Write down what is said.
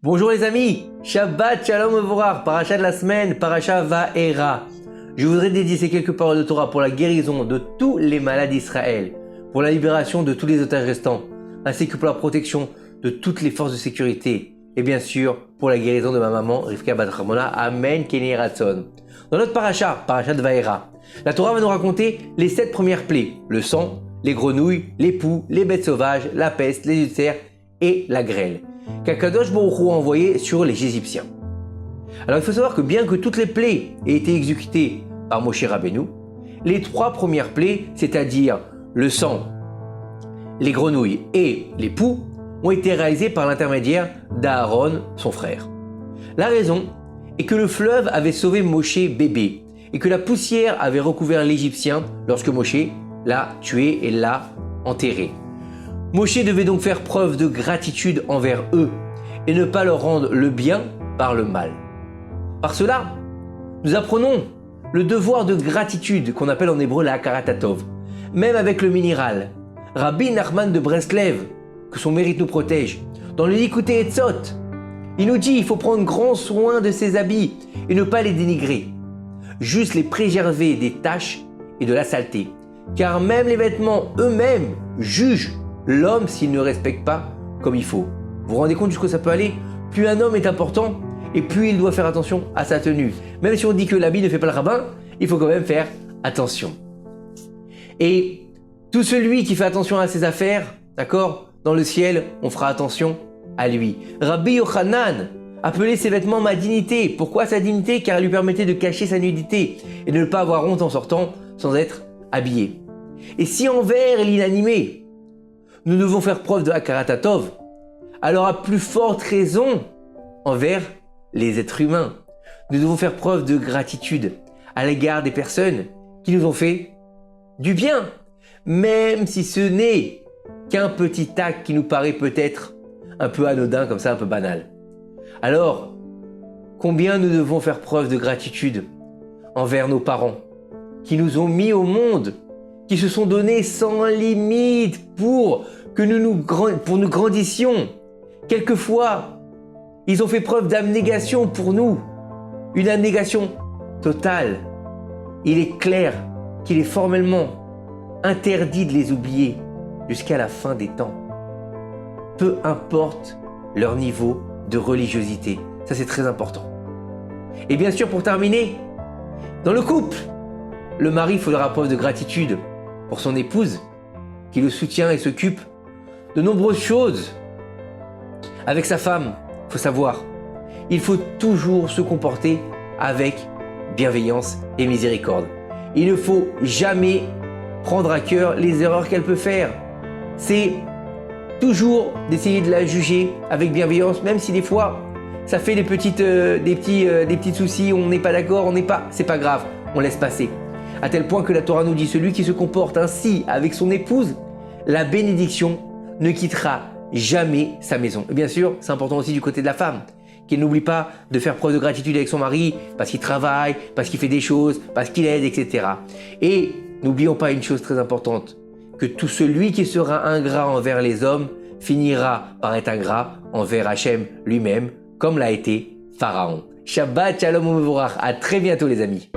Bonjour les amis, Shabbat Shalom Mevorach, paracha de la semaine, paracha Va'era. Je voudrais dédier ces quelques paroles de Torah pour la guérison de tous les malades d'Israël, pour la libération de tous les otages restants, ainsi que pour la protection de toutes les forces de sécurité, et bien sûr pour la guérison de ma maman Rivka Bat Ramona, Amen Keni Ratson. Dans notre paracha de Va'era, la Torah va nous raconter les 7 premières plaies, le sang, les grenouilles, les poux, les bêtes sauvages, la peste, les ulcères et la grêle, qu'Akadosh Baruch Hu a envoyé sur les Égyptiens. Alors il faut savoir que bien que toutes les plaies aient été exécutées par Moshe Rabbeinu, les 3 premières plaies, c'est-à-dire le sang, les grenouilles et les poux, ont été réalisées par l'intermédiaire d'Aaron, son frère. La raison est que le fleuve avait sauvé Moshe bébé et que la poussière avait recouvert l'Égyptien lorsque Moshe l'a tué et l'a enterré. Moshe devait donc faire preuve de gratitude envers eux et ne pas leur rendre le bien par le mal. Par cela, nous apprenons le devoir de gratitude qu'on appelle en hébreu la hakarat hatov, même avec le minéral. Rabbi Nachman de Breslev, que son mérite nous protège, dans le Likutei Etzot, il nous dit qu'il faut prendre grand soin de ses habits et ne pas les dénigrer, juste les préserver des taches et de la saleté, car même les vêtements eux-mêmes jugent l'homme s'il ne respecte pas comme il faut. Vous vous rendez compte jusqu'où ça peut aller? Plus un homme est important et plus il doit faire attention à sa tenue. Même si on dit que l'habit ne fait pas le rabbin, il faut quand même faire attention. Et tout celui qui fait attention à ses affaires, d'accord, dans le ciel, on fera attention à lui. Rabbi Yochanan appelait ses vêtements ma dignité. Pourquoi sa dignité? Car elle lui permettait de cacher sa nudité et de ne pas avoir honte en sortant sans être habillé. Et si envers l'inanimé, nous devons faire preuve de hakarat hatov, alors à plus forte raison envers les êtres humains. Nous devons faire preuve de gratitude à l'égard des personnes qui nous ont fait du bien, même si ce n'est qu'un petit acte qui nous paraît peut-être un peu anodin, comme ça, un peu banal. Alors, combien nous devons faire preuve de gratitude envers nos parents qui nous ont mis au monde, qui se sont donnés sans limite pour que nous grandissions. Quelquefois, ils ont fait preuve d'abnégation pour nous, une abnégation totale. Il est clair qu'il est formellement interdit de les oublier jusqu'à la fin des temps. Peu importe leur niveau de religiosité. Ça, c'est très important. Et bien sûr, pour terminer, dans le couple, le mari fera preuve de gratitude pour son épouse qui le soutient et s'occupe de nombreuses choses. Avec sa femme, il faut savoir, il faut toujours se comporter avec bienveillance et miséricorde. Il ne faut jamais prendre à cœur les erreurs qu'elle peut faire. C'est toujours d'essayer de la juger avec bienveillance, même si des fois ça fait des petits soucis, on n'est pas d'accord, c'est pas grave, on laisse passer. À tel point que la Torah nous dit, celui qui se comporte ainsi avec son épouse, la bénédiction ne quittera jamais sa maison. Et bien sûr, c'est important aussi du côté de la femme, qu'elle n'oublie pas de faire preuve de gratitude avec son mari, parce qu'il travaille, parce qu'il fait des choses, parce qu'il aide, etc. Et n'oublions pas une chose très importante, que tout celui qui sera ingrat envers les hommes finira par être ingrat envers Hachem lui-même, comme l'a été Pharaon. Shabbat Shalom Umevorach, à très bientôt les amis.